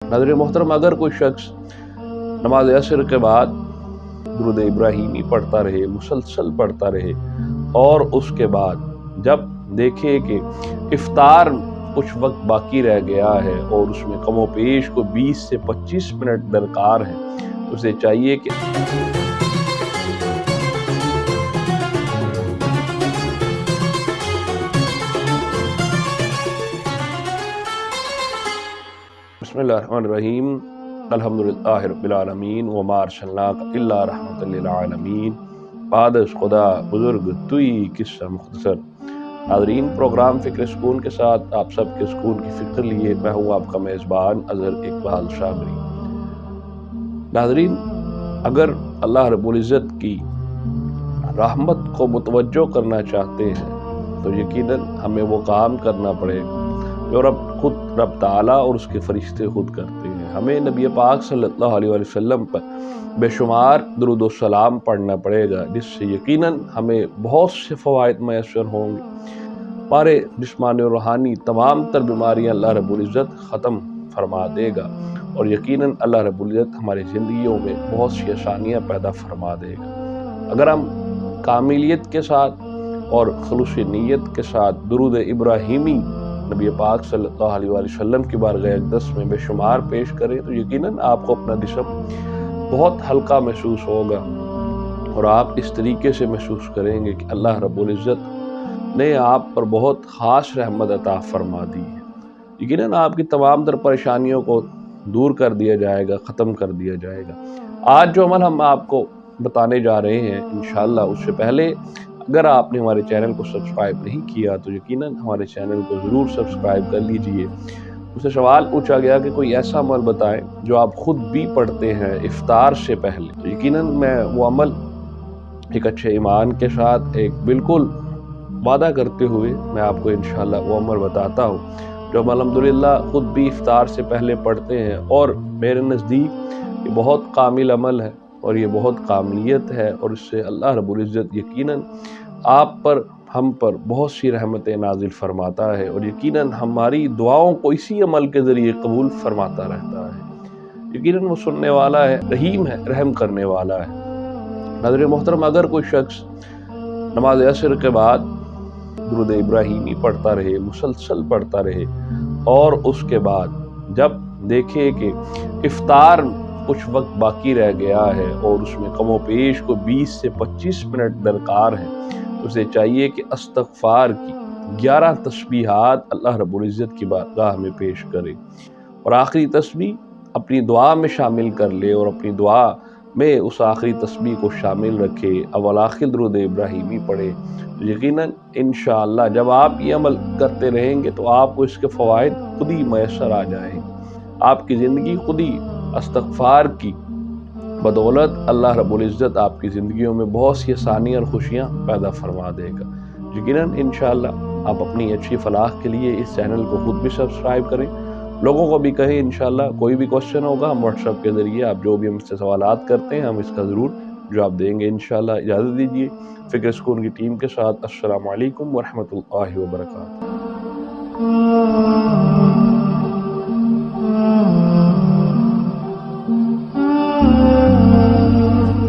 नाज़रीन मोहतरम, अगर कोई शख्स नमाज असर के बाद दुरूद इब्राहिमी पढ़ता रहे, मुसलसल पढ़ता रहे, और उसके बाद जब देखे कि इफ्तार कुछ वक्त बाकी रह गया है और उसमें कमो पेश को 20 से 25 मिनट दरकार है, उसे चाहिए कि बिस्मिल्लाहिर्रहमानिर्रहीम, अल्हम्दुलिल्लाहि रब्बिल आलमीन व मा अर्सलनाका इल्ला रहमतल लिल आलमीन। पादश खुदा बुजुर्ग तुई किस्सा मुख्तसर। नाज़रीन, प्रोग्राम फ़िक्र सुकून के साथ आप सबके सुकून की फ़िक्र लिए मैं हूँ आपका मेज़बान अज़हर इकबाल शाबरी। नाज़रीन, अगर अल्लाह रब्बुल इज़्ज़त की रहमत को मुतवज्जो करना चाहते हैं तो यकीनन हमें वो काम करना पड़ेगा जो रब ताला और उसके फरिश्ते खुद करते हैं। हमें नबी पाक सल्लल्लाहु अलैहि वसल्लम पर बेशुमार दुरूद व सलाम पढ़ना पड़ेगा, जिससे यकीनन हमें बहुत से फ़वाइद मैसर होंगे। हमारे जिस्मानी और रूहानी तमाम तर बीमारियाँ अल्लाह रब्बुल इज़्ज़त ख़त्म फरमा देगा और यकीनन अल्लाह रब्बुल इज़्ज़त हमारी ज़िंदगियों में बहुत सी आसानियाँ पैदा फरमा देगा। अगर हम कामिलियत के साथ और खुलूस नीयत के साथ दुरूद इब्राहिमी नबी पाक सल्लल्लाहु अलैहि वसल्लम की बारगाह अक़दस में बेशुमार पेश करें तो यकीनन आपको अपना जिस्म बहुत हल्का महसूस होगा और आप इस तरीके से महसूस करेंगे कि अल्लाह रब्बुल इज़्ज़त ने आप पर बहुत ख़ास रहमत अता फरमा दी है। यकीनन आपकी तमाम तर परेशानियों को दूर कर दिया जाएगा, ख़त्म कर दिया जाएगा। आज जो अमल हम आपको बताने जा रहे हैं इंशाअल्लाह, उससे पहले अगर आपने हमारे चैनल को सब्सक्राइब नहीं किया तो यकीनन हमारे चैनल को ज़रूर सब्सक्राइब कर लीजिए। मुझसे सवाल पूछा गया कि कोई ऐसा अमल बताएं जो आप खुद भी पढ़ते हैं इफ्तार से पहले, तो यकीनन मैं वो अमल एक अच्छे ईमान के साथ एक बिल्कुल वादा करते हुए मैं आपको इंशाअल्लाह वो अमल बताता हूँ जो अल्हम्दुलिल्लाह खुद भी इफ्तार से पहले पढ़ते हैं और मेरे नज़दीक ये बहुत कामिल अमल है और ये बहुत कामिलियत है और इससे अल्लाह रब्बुल इज़्ज़त यकीनन आप पर, हम पर बहुत सी रहमतें नाजिल फरमाता है और यकीनन हमारी दुआओं को इसी अमल के ज़रिए कबूल फरमाता रहता है। यकीनन वो सुनने वाला है, रहीम है, रहम करने वाला है। नाज़रीन मोहतरम, अगर कोई शख्स नमाज असर के बाद दुरूद इब्राहिमी पढ़ता रहे, मुसलसल पढ़ता रहे, और उसके बाद जब देखे कि इफ्तार कुछ वक्त बाकी रह गया है और उसमें कमो पेश को 20 से 25 मिनट दरकार है, उसे चाहिए कि इस्तग़फ़ार की 11 तस्बीहात अल्लाह रब्बुल इज़्ज़त की बारगाह में पेश करे और आखिरी तस्बीह अपनी दुआ में शामिल कर ले और अपनी दुआ में उस आखिरी तस्बीह को शामिल रखे, अव्वल आखिर दुरूद इब्राहिमी पढ़े। तो यकीनन इंशाअल्लाह जब आप ये अमल करते रहेंगे तो आपको इसके फ़वाइद खुद ही मैसर आ जाएंगे। आपकी ज़िंदगी खुद ही इस्तग़फ़ार की बदौलत अल्लाह रब्बुल इज़्ज़त आपकी ज़िंदगियों में बहुत सी आसानियाँ और खुशियाँ पैदा फरमा देगा। यकीनन इंशाअल्लाह आप अपनी अच्छी फलाह के लिए इस चैनल को खुद भी सब्सक्राइब करें, लोगों को भी कहें। इंशाअल्लाह कोई भी क्वेश्चन होगा हम व्हाट्सएप के ज़रिए आप जो भी हमसे सवालात करते हैं हम इसका ज़रूर जवाब देंगे इंशाअल्लाह। इजाज़त दीजिए फ़िक्र सुकून की टीम के साथ। अस्सलामु अलैकुम व रहमतुल्लाहि व बरकातहू।